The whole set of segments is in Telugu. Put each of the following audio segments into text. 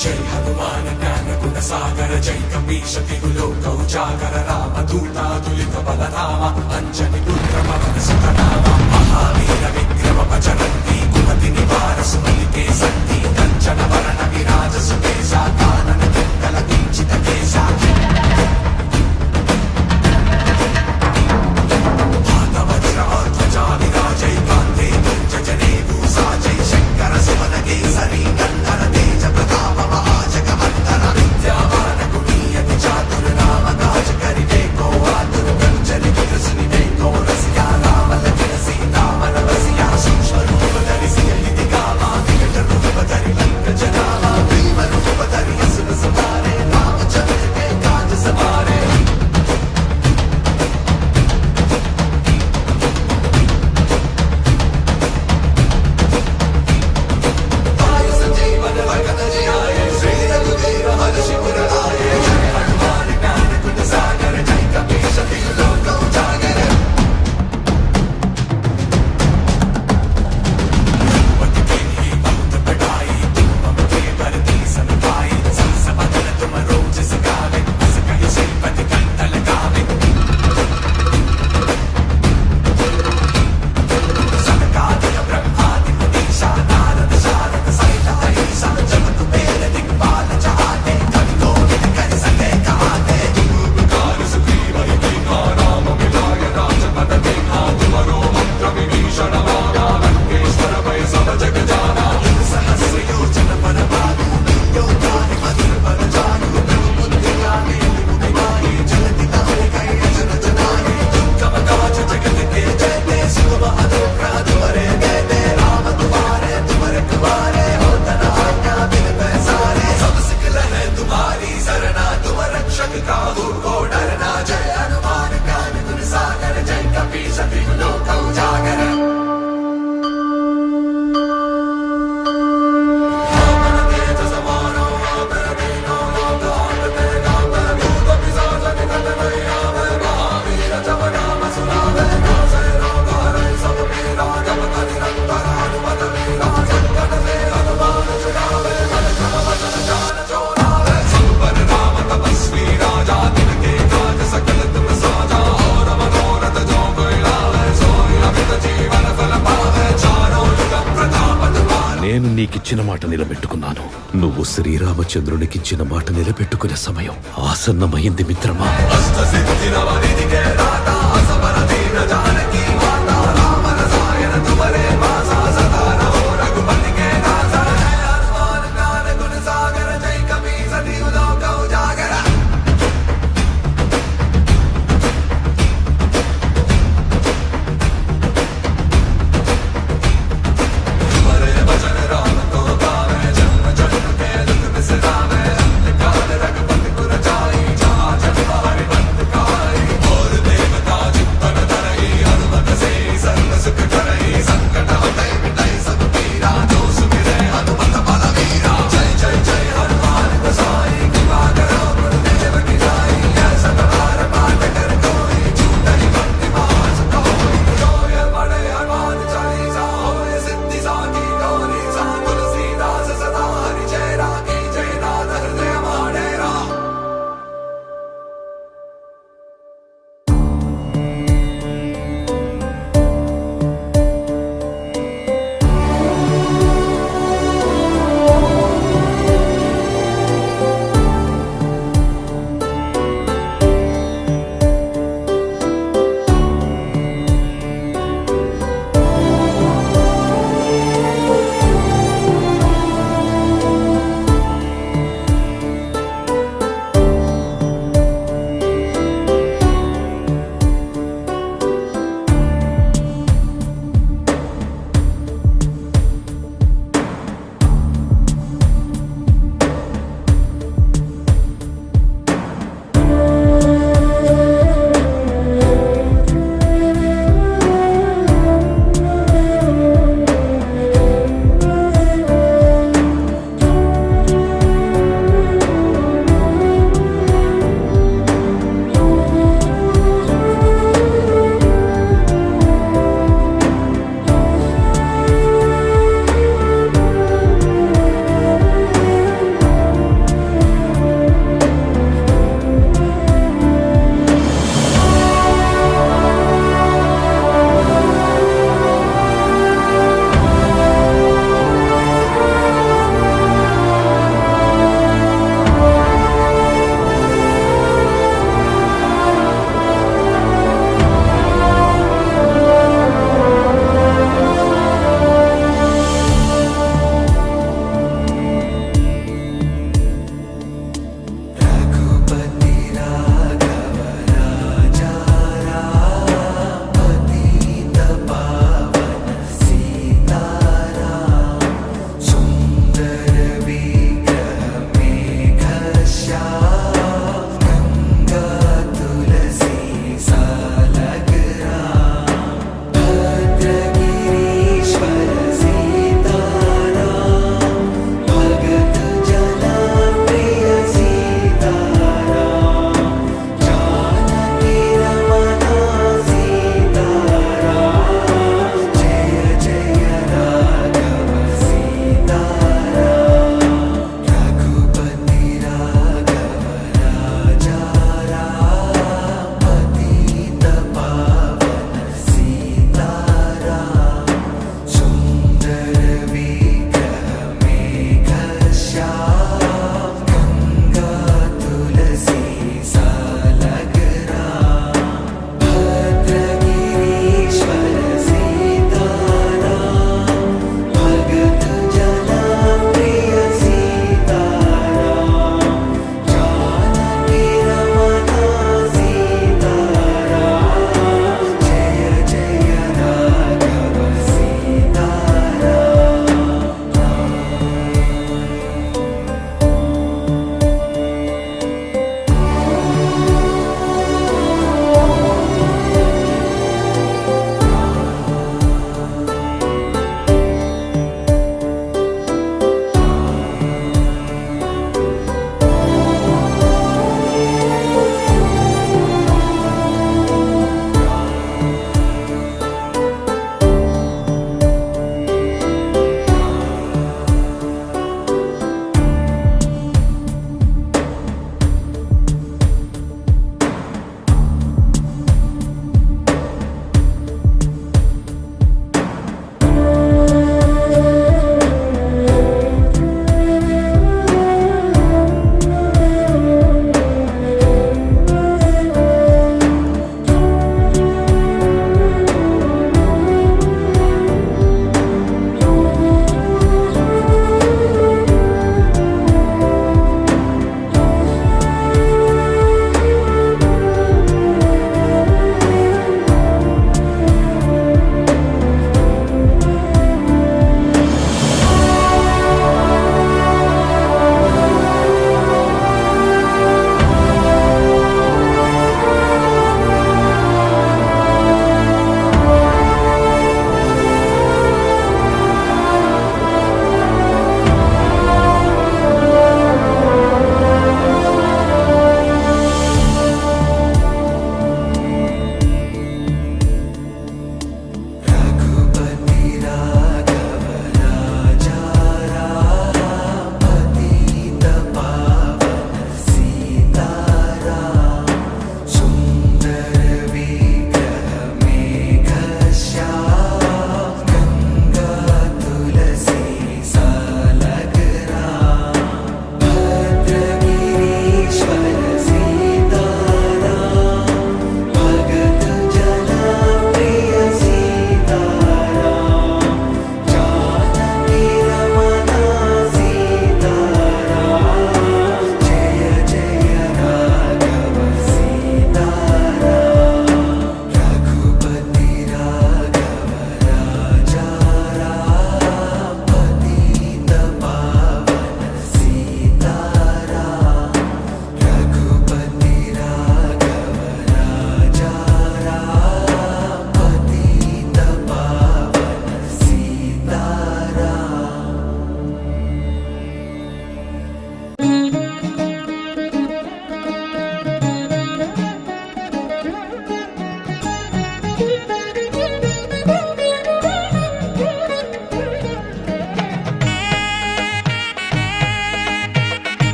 జై హనుమాన్ జ్ఞాన గుణ సాగర జై కపీశ తిరులోక ఉజాగర రామ దూతాదులిత బలరామ అంజని పుత్ర పవన సుతనామ మహావీర విక్రమ భజరంతి కుమతి నివార సుమలికే సంతి కంచన వరణ విరాజ సుకేశ కానన కింకల కించిత కేశ భాగవజ్రధ్వజా విరాజై కాంతే జనే భూసా జై శంకర సుమన కేసరి గంధర తేజ ప్రతాప మహాజగవందన విద్యావాన గుణీయతి చాతుర నామ కాజ కరివే కో ఆతుర కంచరి విరసుని వే కో రసియా రామ లక్ష్మణ సీతామన వసియా సూక్ష్మ రూప ధరిసి లిది కామా వికట రూప ధరి లంక జనామా భీమ రూప ధరి అసుర సమారే రామచంద్ర కే కాజ సమారే నేను నీకిచ్చిన మాట నిలబెట్టుకున్నాను. నువ్వు శ్రీరామచంద్రునికిచ్చిన మాట నిలబెట్టుకునే సమయం ఆసన్నమైంది మిత్రమా.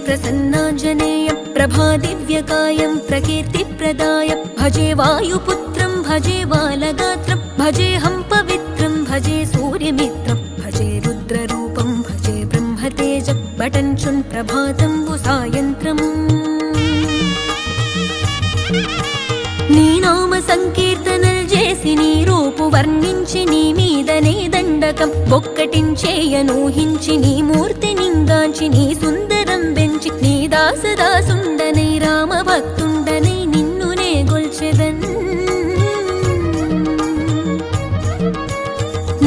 प्रसन्नाञ्जनेयं प्रभादिव्यकायं प्रकीर्तिप्रदाय भजे वायुपुत्रं भजे बालगात्रं भजेऽहं पवित्रं भजे सूर्यमित्रं भजे रुद्ररूपं भजे ब्रह्मतेजं बटञ्चुन् प्रभातं सायन्त्रम् నీ నామ సంకీర్తనలు చేసి నీ రూపు వర్ణించి నీ మీదనే దండకం ఒక్కటించేయనూహించి నీ మూర్తి నింగాంచి నీ సుందరం పెంచి నీ దాసదాసుండనై రామ భక్తుండనై నిన్నునే గొల్చెదన్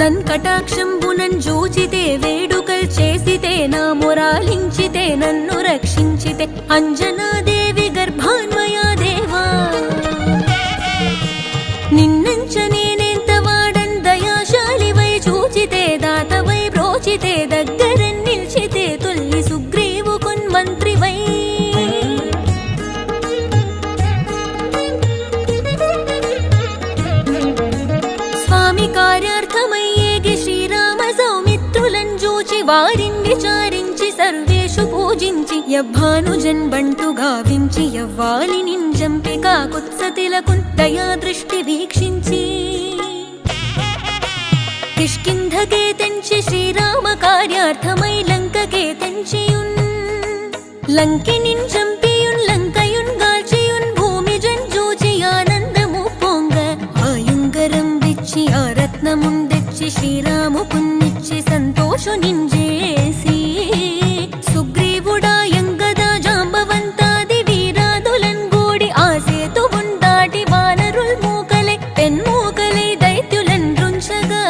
నన్ కటాక్షంబునన్ జూచితే వేడుకల్ చేసితే నా మొరాలించితే నన్ను రక్షించితే అంజనాదేవి గర్భాన్వయా దేవా నిన్నంచ నేనెంత వాడన్ దయాశాలివై చూచితే దాతవై బ్రోచితే దగ్గర నిల్చితే తొల్లి సుగ్రీవు కొన్మంత్రివై స్వామి కార్యార్థమయ్యేగి శ్రీరామ సౌమిత్రులను చూచి వారిని విచారించి సర్వేషు పూజించి యవ్వానుజన్ బంటు గావించి యవ్వాలి నింజంపి కాకుత్సతిలకు దయా దృష్టి వీక్షించి కిష్కింధకే తెంచి శ్రీరామ కార్యార్థమై లంకకే తెంచియున్ లంకినిన్ చంపియున్ లంకయున్ గాల్చియున్ భూమి జంజూచి ఆనందము పొంగ ఆయుంగరం విచ్చి ఆ రత్నముందెచ్చి శ్రీరాము పున్నిచ్చి సంతోషు నింజేసి సుగ్రీవుడాయంగదా జాంబవంతాది వీరాదులన్ గూడి ఆ సేతువున్ దాటి వానరుల్ మూకలై పెన్మూకలై దైత్యులన్ రుంచగా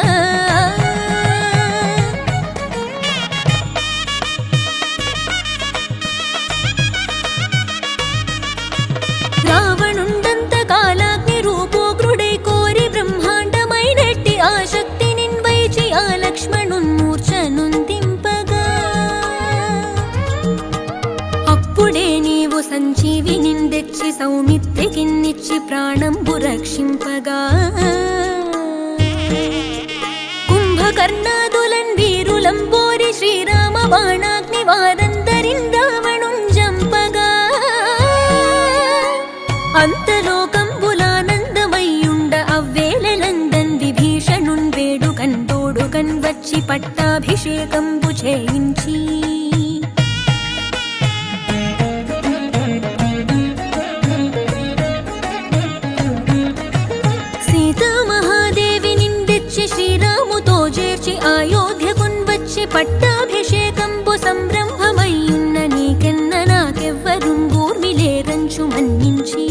రావణుండంత కాలాగ్ని రూపోగ్రుడై కోరి బ్రహ్మాండమైనట్టి ఆ శక్తి నిన్వైచి ఆ లక్ష్మణున్ మూర్ఛనుందింపగా అప్పుడే నీవు సంజీవి నిందెచ్చి సౌమిత్రికిన్నిచ్చి ప్రాణంబు రక్షింపగా కుంభకర్ణాదులన్ వీరులంబోరి శ్రీరామ బాణాగ్ని వారందరిన్ రావణున్ జంపగా అంతలోకంబులానందమయ్యుండ అవ్వేళలందన్ విభీషణున్ వేడుకన్ తోడుకన్ వచ్చి పట్టాభిషేకంబు చేయించి సీతామహాదేవి నిందెచ్చి శ్రీరాముతో చేర్చి అయోధ్యకున్ వచ్చి పట్టాభిషేకంబు సంరంభమయ్యున్న నీకెన్న నాకెవ్వరుం గూర్మిలేరంచు మన్నించి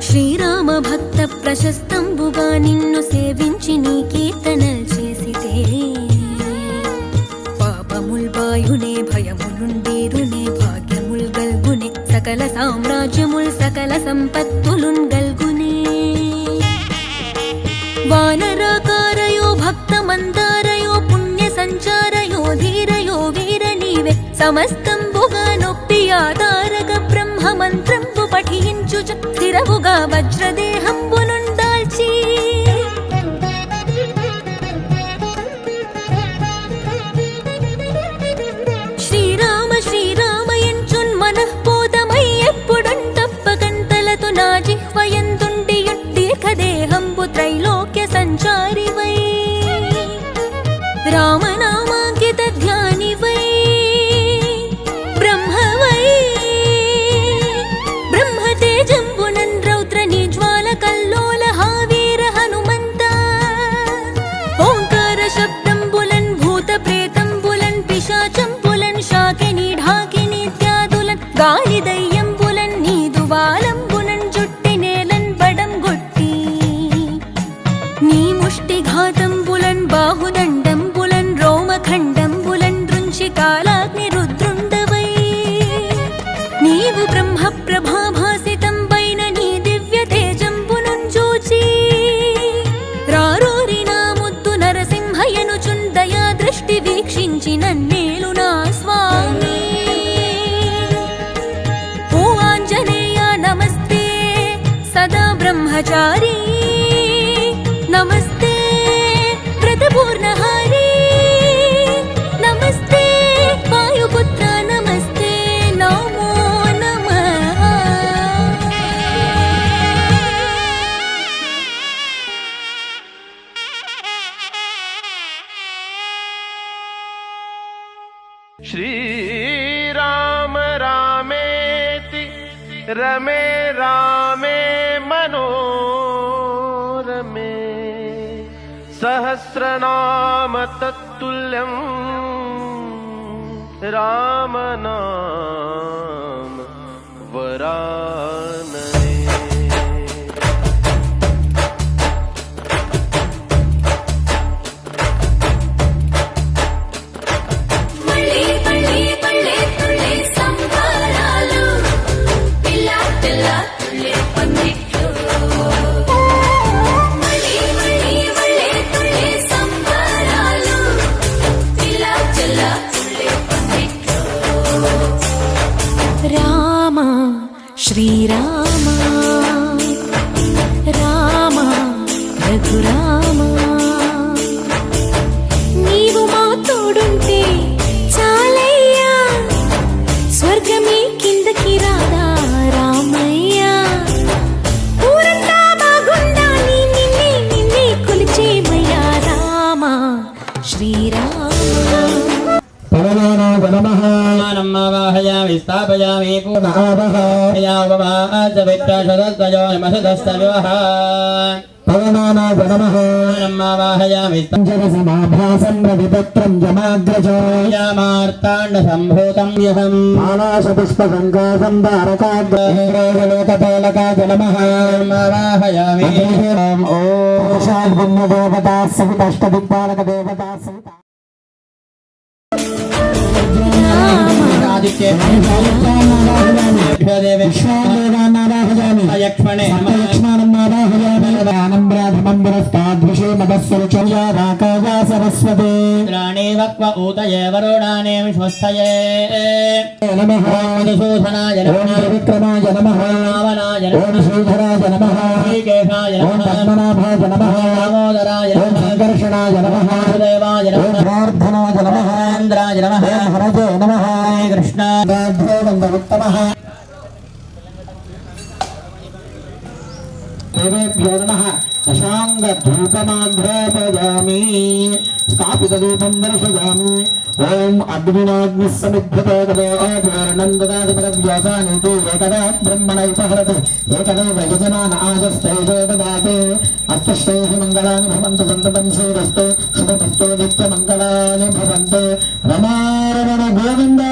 శ్రీరామ భక్త ప్రశస్తంబుగా నిన్ను సేవించి నీ కీర్తనల్ చేసితే పాపముల్ బాయునే భయములుండేరునే భాగ్యముల్ గల్గునే సకల సామ్రాజ్యముల్ సకల సంపత్తులున్ గల్గునే వానరాకారయో భక్త మందారయో పుణ్య సంచారయో ధీరయో వీర నీవే సమస్తంబుగా నొప్పి ఆధారక బ్రహ్మ మంత్రంబు పఠించుచ స్థిరముగా వజ్రదేహంబునుందాల్చి శ్రీరామ శ్రీరామయంచున్ మనఃపోతమై ఎప్పుడున్ తప్పకంతలతో నా జిహ్వయంతుండియున్ దీర్ఘదేహంబు త్రైలోక్య సంచారివై రామనామాంకిత ధ్యానివై బ్రహ్మవై బ్రహ్మతేజంబునన్ రౌద్ర నిజ్వాల కల్లోల హావీర హనుమంత ఓంకార శబ్దంబులన్ భూత ప్రేతంబులన్ పిశాచంబులన్ శాకిని ఢాకిని త్యాదులన్ గాలి దయ్యంబులన్ నీదు వాలంబునన్ జుట్టి నేలన్ బడం గొట్టి నీ ముష్టి ఘాతంబులన్ బాహుదండంబులన్ రోమఖండంబులన్ రుంచి కాలాగ్ని రుద్రుండవై నీవు బ్రహ్మ ప్రభాభాసితంబైన నీ దివ్య తేజంబునున్ చూచి రారోరి నా ముద్దు నరసింహయనుచున్ దయా దృష్టి వీక్షించి నన్నేలు నా స్వామి ఓ ఆంజనేయ నమస్తే సదా బ్రహ్మచారి నమస్తే వ్రతపూర్ణహారి నమస్తే रमे रामे मनोरमे सहस्रनाम तत्तुल्यं रामनाम वरानने। శ్రీరామ రామ రఘురామ నీవు మా తోడుంటే చాలయ్యా స్వర్గమే కిందకి రాదా రామయ్యా ఊరంతా బాగుండాలి నిన్నే నిన్నే కొలిచేమయ్యా రామ శ్రీరామ నమః స్థాపయామి మార్తాండసంభూతం యహం మానసపుష్పసంకాశం తారకాగ్రహలోకపాలకాజనమహాయామి ఓం దేవతా సహితష్టదిక్పాలక దేవతా సహిత వరుణానే విశ్వస్తయే నమః మధుసూదనాయ నమః విక్రమాయ నమః రావణాయ నమః శ్రీధరాయ నమః శ్రీకేశాయ నమః పద్మనాభాయ నమః దామోదరాయ నమః సంకర్షణాయ నమః దేవాయ నమః ప్రార్థనాయ నమః ఇంద్రాయ నమః హరజే నమః కృష్ణ ఉత్తమః దేవేభ్యో నమః దశాంగధూపమాఘ్రాపయామి స్థాపితదీపం దర్శయామి ఓం అగ్నినాగ్నిః సమిద్ధతే తదోర్ణం దదాతి పరవ్యాసానితి ఏకదా బ్రహ్మణ ఉపహరతి ఏకదేవ యజమాన ఆజస్తైజో దదాతి అస్తశ్రేః మంగళాని భవంతు సంతతం శ్రీరస్తు శుభమస్తు నిత్యమంగళాని భవంతు రమారమణ గోవింద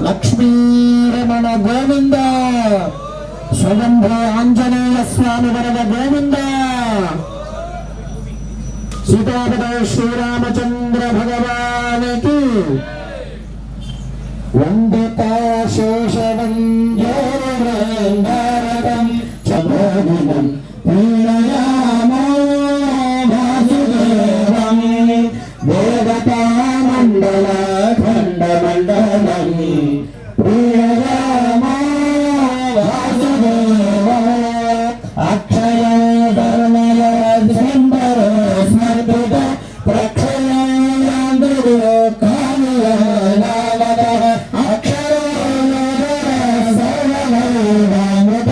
లక్ష్మీరమణ గోవింద స్వయంభూ ఆంజనేయ స్వామి వరద గోవింద సీతాపద శ్రీరామచంద్ర భగవానికి వందితా శేషవంజోరంగారకం చోదినం ప్రీణయామో వాసుదేవం దేవతా మండల ఖండ మండలం ప్రియయామో వాసుదేవ అక్షయ ధర్మయ శంబర స్మర్పిత ప్రక్షయాంధ్రుడు కామయానవద అక్షరోనగర సర్వమృత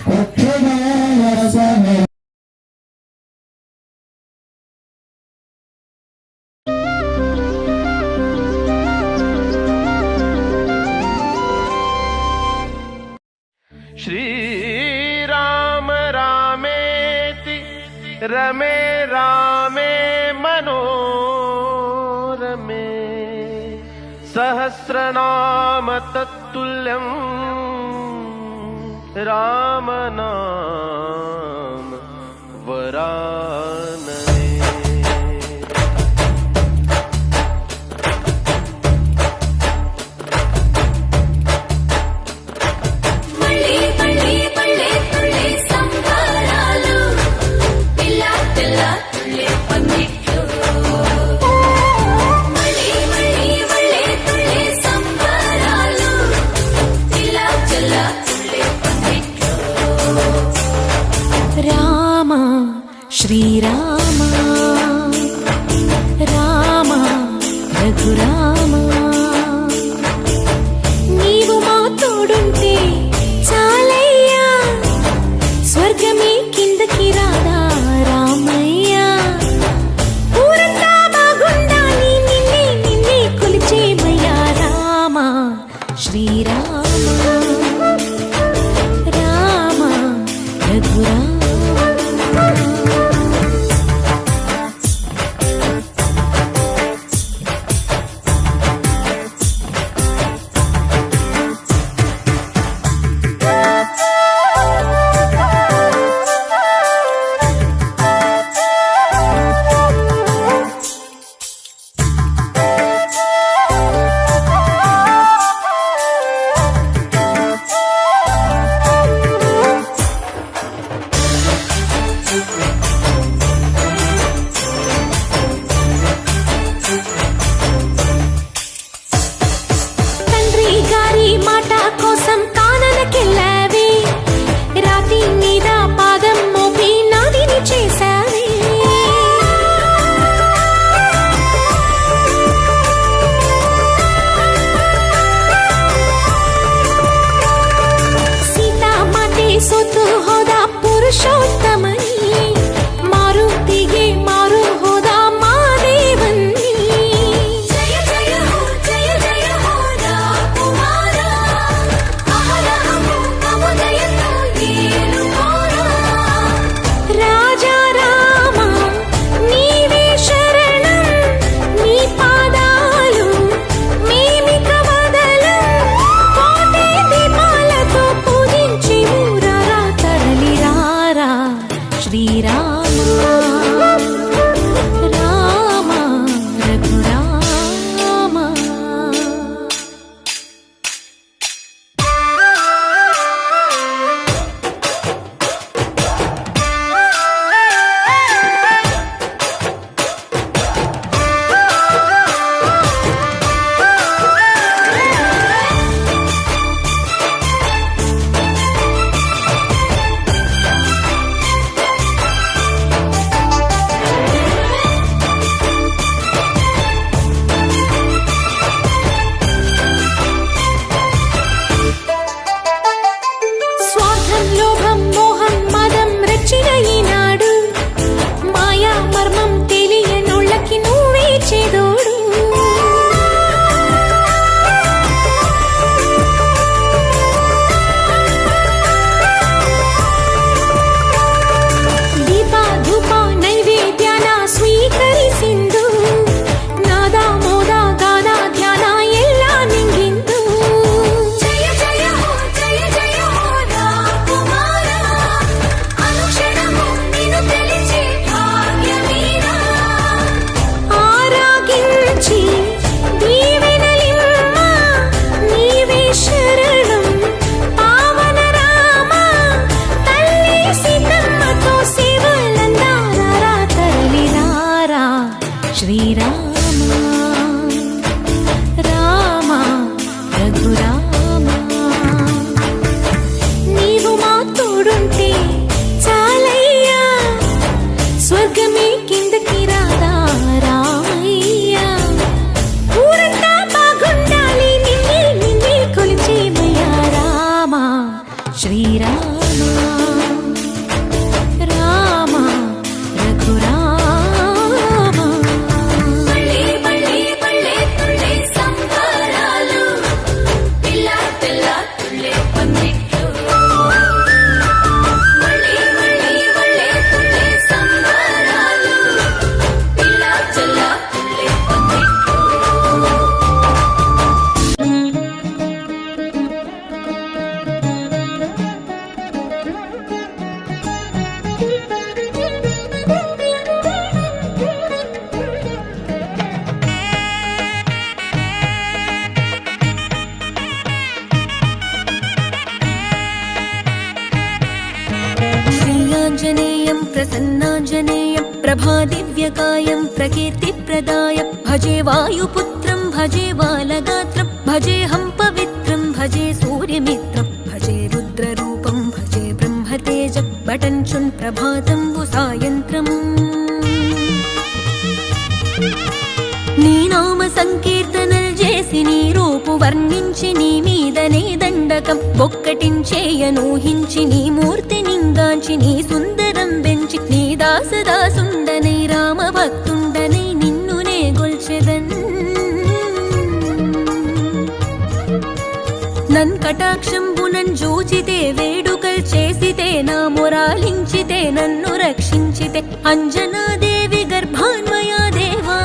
కుక్షిణయ స్వామి श्रीराम रामेति रमे रामे मनोरमे सहस्रनाम तत्तुल्यं रामनाम वरानने। రామ శ్రీరామ రామ రఘురామ నీవు మా తోడుంటే చాలయ్యా స్వర్గమే కిందకి రాదా రామయ్యా ఊరంతా బాగుండాలి నిన్నే నిన్నే కొలిచేమయ్యా రామ శ్రీరామ శ్రీరామ రామ రఘురామ పళ్ళే పళ్ళే పళ్ళే తుళ్ళే సంబరాలు పిల్ల పిల్ల తుళ్ళే పందిట్లు మళ్ళీ మళ్ళీ మళ్ళీ తుళ్ళే సంబరాలు పిల్ల పిల్ల తుళ్ళే పందిట్లు శ్రీయాంజనేయం ప్రసన్నాంజనేయం ప్రభాదివ్యకాయం ప్రకీర్తిప్రదాయం భజే వాయుపుత్రం భజే బాలగాత్రం భజేహం పవిత్రం భజే సూర్యమిత్రం భజే రుద్రరూపం భజే బ్రహ్మతేజం బటంచున్ ప్రభాతం సాయంత్రం నీ నామ సంకీర్తనలు చేసి నీ రూపు వర్ణించి నీ మీదనే దండకం ఒక్కటించేయనూహించి నీ మూర్తి నింగాంచి నీ సుందరం పెంచి నీ దాసదాసుండనై రామ భక్తుండనై నిన్నునే గొల్చెదన్ నన్ కటాక్షంబునన్ జూచితే వేడుకల్ చేసితే నా మొరాలించితే నన్ను రక్షించితే అంజనాదేవి గర్భాన్మయా దేవా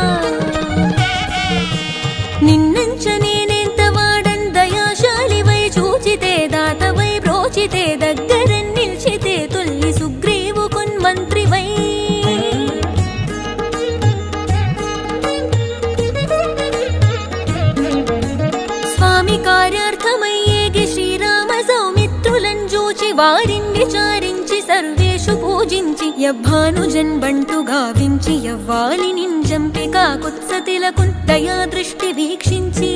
నిన్నంచ నేనెంత వాడన్ దయాశాలివై చూచితే దాతవై బ్రోచితే దగ్గర నిల్చితే తొల్లి సుగ్రీవు కొన్మంత్రివై స్వామి కార్యార్థమయ్యేగి శ్రీరామ సౌమిత్రులను చూచి వారిని విచారించి సర్వేషు పూజించి యవ్వానుజన్ బంటు గావించి యవ్వాలి నింజంపి కాకుత్సతిలకు దయా దృష్టి వీక్షించి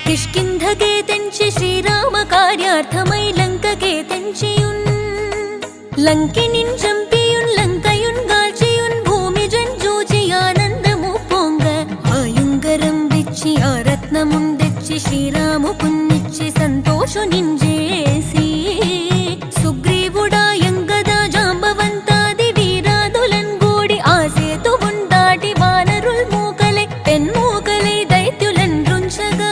కిష్కింధకే తెంచి శ్రీరామ కార్యార్థమై లంకకే తెంచియున్ లంకినిన్ చంపియున్ లంకయున్ గాల్చియున్ భూమి జంజూచి ఆనందము పొంగ ఆయుంగరం విచ్చి ఆ రత్నముందెచ్చి శ్రీరాము పున్నిచ్చి సంతోషు నింజేసి సుగ్రీవుడాయంగదా జాంబవంతాది వీరాదులన్ గూడి ఆ సేతువున్ దాటి వానరుల్ మూకలై పెన్మూకలై దైత్యులన్ రుంచగా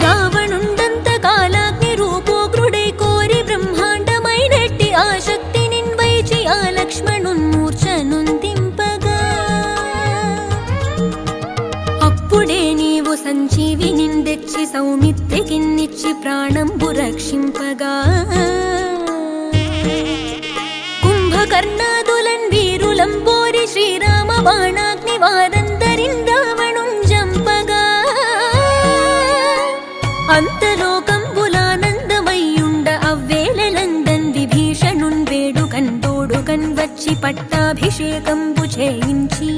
రావణుండంత కాలాగ్ని రూపోగ్రుడై కోరి బ్రహ్మాండమైనట్టి ఆ శక్తి నిన్వైచి ఆ లక్ష్మణున్ మూర్ఛనుందింపగా అప్పుడే నీవు సంజీవి నిందెచ్చి సౌమిత్రికిన్నిచ్చి ప్రాణంబు రక్షింపగా కుంభకర్ణాదులన్ వీరులంబోరి శ్రీరామ బాణాగ్ని వారందరిన్ రావణున్ జంపగా అంతలోకంబులానందమయ్యుండ అవ్వేళలందన్ విభీషణున్ వేడుకన్ తోడుకన్ వచ్చి పట్టాభిషేకంబు చేయించి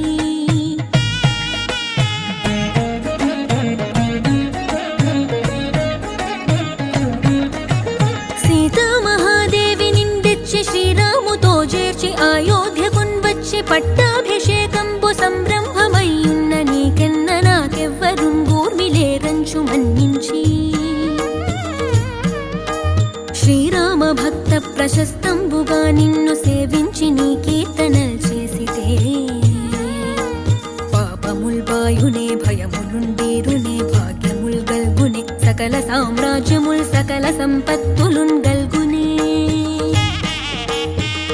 సీతామహాదేవి నిందెచ్చి శ్రీరాముతో చేర్చి అయోధ్యకున్ వచ్చి పట్టాభిషేకంబు సంరంభమయ్యున్న నీకెన్న నాకెవ్వరుంగూర్మిలేరంచు మన్నించి శ్రీరామ భక్త ప్రశస్తంబుగా నిన్ను సేవించి నీ కీర్తనల్ చేసితే పాపముల్ బాయునే భయములుండేరునే భాగ్యముల్ గల్గునే సకల సామ్రాజ్యముల్ సకల సంపత్తులున్ గల్గునే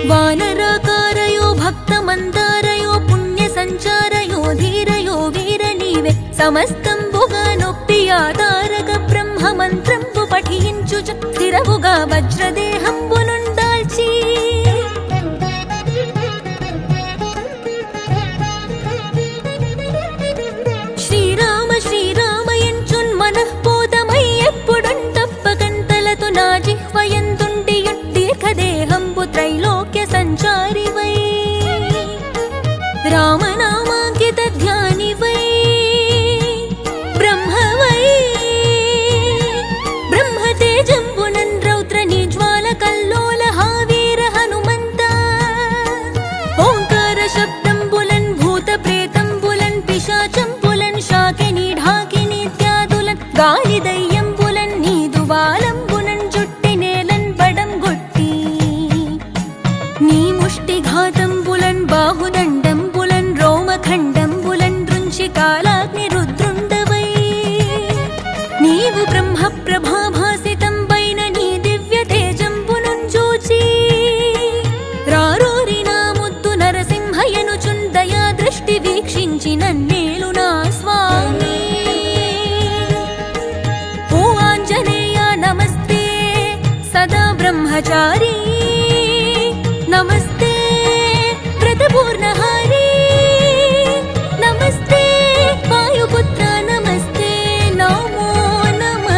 వానరాకారయో భక్త మందారయో పుణ్య సంచారయో ధీరయో వీర నీవే సమస్తంబుగా నొప్పి ఆధారక బ్రహ్మ మంత్రంబు పఠించు స్థిరవుగా వజ్రదేహంబునుందాల్చి శ్రీరామ శ్రీరామయంచున్ మనఃపూతమై ఎప్పుడున్ తప్పకంతలతో నా జిహ్వయందుండి దీర్ఘదేహంబు త్రైలోక్య సంచారివై రామనామాంకిత ధ్యానివై బ్రహ్మవై బ్రహ్మతేజంబునన్ రౌద్ర నిజ్వాల కల్ బాహుదండంబులన్ రోమఖండంబులన్ రుంచి కాలాగ్ని రుద్రుండవై నీవు బ్రహ్మ ప్రభాభాసితంబైన నీ దివ్య తేజంబునున్ చూచి రారోరి నా ముద్దు నరసింహయను చుందయా దృష్టి వీక్షించి నన్నేలు నా స్వామి. ఓ ఆంజనేయ నమస్తే సదా బ్రహ్మచారి నమస్తే వ్రతపూర్ణహారి నమస్తే వాయుపుత్ర నమస్తే నమో నమః.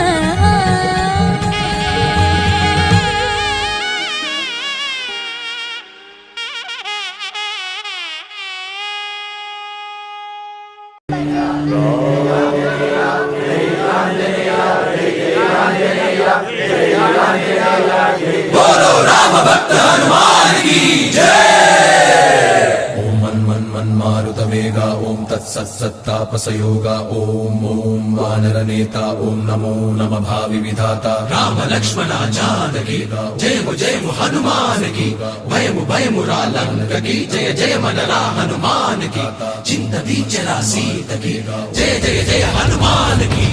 ఓం మన్మన్మన్మారుతవేగా ఓం తత్సత్సత్తాపసయోగా ఓం ఓం వానరనేత ఓం నమో నమ భావి విధాత రామ లక్ష్మణ జానకి జయము జయము హనుమానికి భయము భయము రాలంకకి జయ జయ మనరా హనుమానికి చింత దీచరా సీతకి జయ జయ జయ హనుమానికి.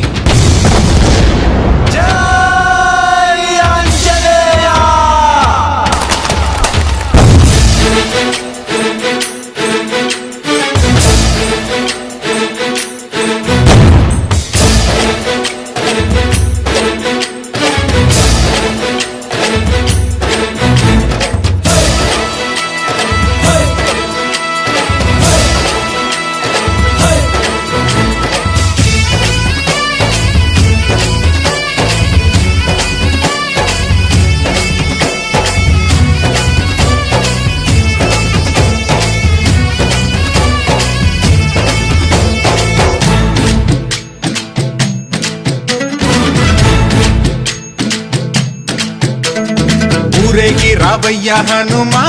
ఊరేగి రావయ్య హనుమా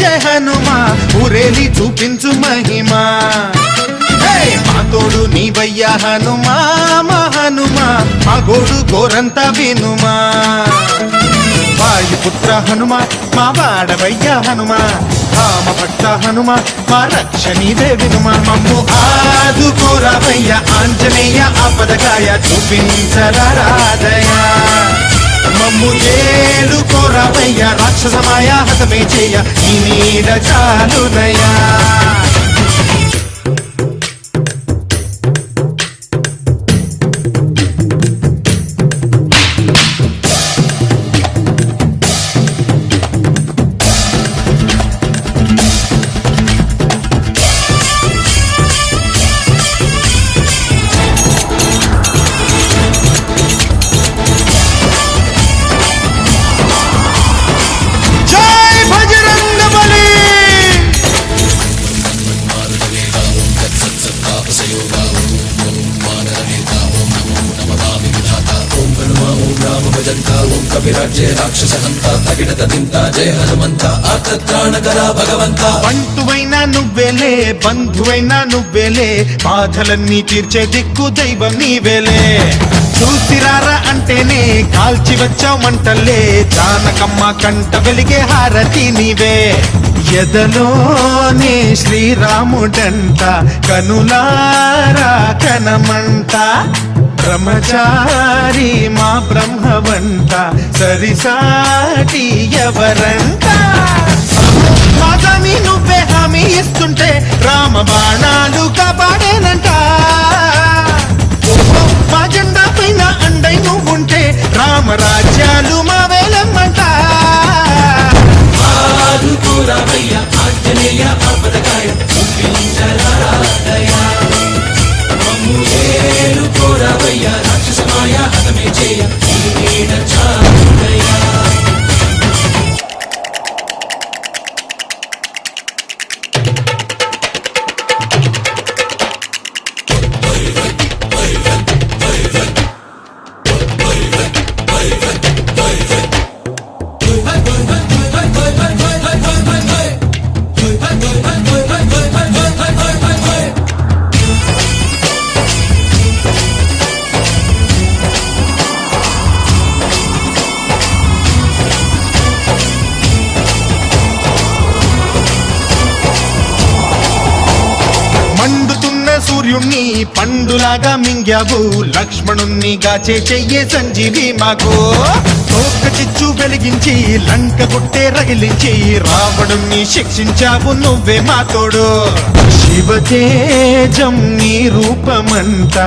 జయ హనుమా ఊరేలి చూపించు మహిమా. మా తోడు నీవయ్య హనుమా మా హనుమా మా గోడు గోరంత వినుమా. వాయుపుత్ర హనుమా మా వాడవయ్య హనుమా రామ భక్త హనుమా మా రక్ష నీవే వినుమా. మమ్ము ఆదుకోరావయ్య ఆంజనేయ ఆపదగాయ చూపించరాదయా. మమ్ము ఏలుకోరావయ్య రాక్షసమాయ హతమే చేయ ఈ నీడ చాలునయా. బంటువైనా నువ్వేలే బంధువైనా నువ్వేలే బాధలన్నీ తీర్చే దిక్కు దైవం నీవేలే. చూసిరారా అంటేనే కాల్చి వచ్చావు మంటలే జానకమ్మ కంట వెలిగే హారతి నీవే. ఎదలోనే శ్రీరాముడంట కనులారా కనమంట బ్రహ్మచారి మా బ్రహ్మవంట సరిసాటి ఎవరంట. మాతామి నువ్వే హామీ ఇస్తుంటే రామ బాణాలు కాపాడేనంట. మా జెండా పైన అండై నువ్వుంటే రామరాజ్యాలు మా వేలమ్మంట. ఆంజనేయ ఆపదకాయ చూపించరాదయా. కోరవయ్య రాక్షసమాయ హతమే చేయ ఈ నీడ చాలునయా. సూర్యుణ్ణి పండులాగా మింగావు, లక్ష్మణుణ్ణి గాచే చెయ్యే సంజీవి మాకు. తోక చిచ్చు వెలిగించి లంక గుట్టే రగిలించి రావణుణ్ణి శిక్షించావు నువ్వే మా తోడు. శివతేజం నీ రూపమంతా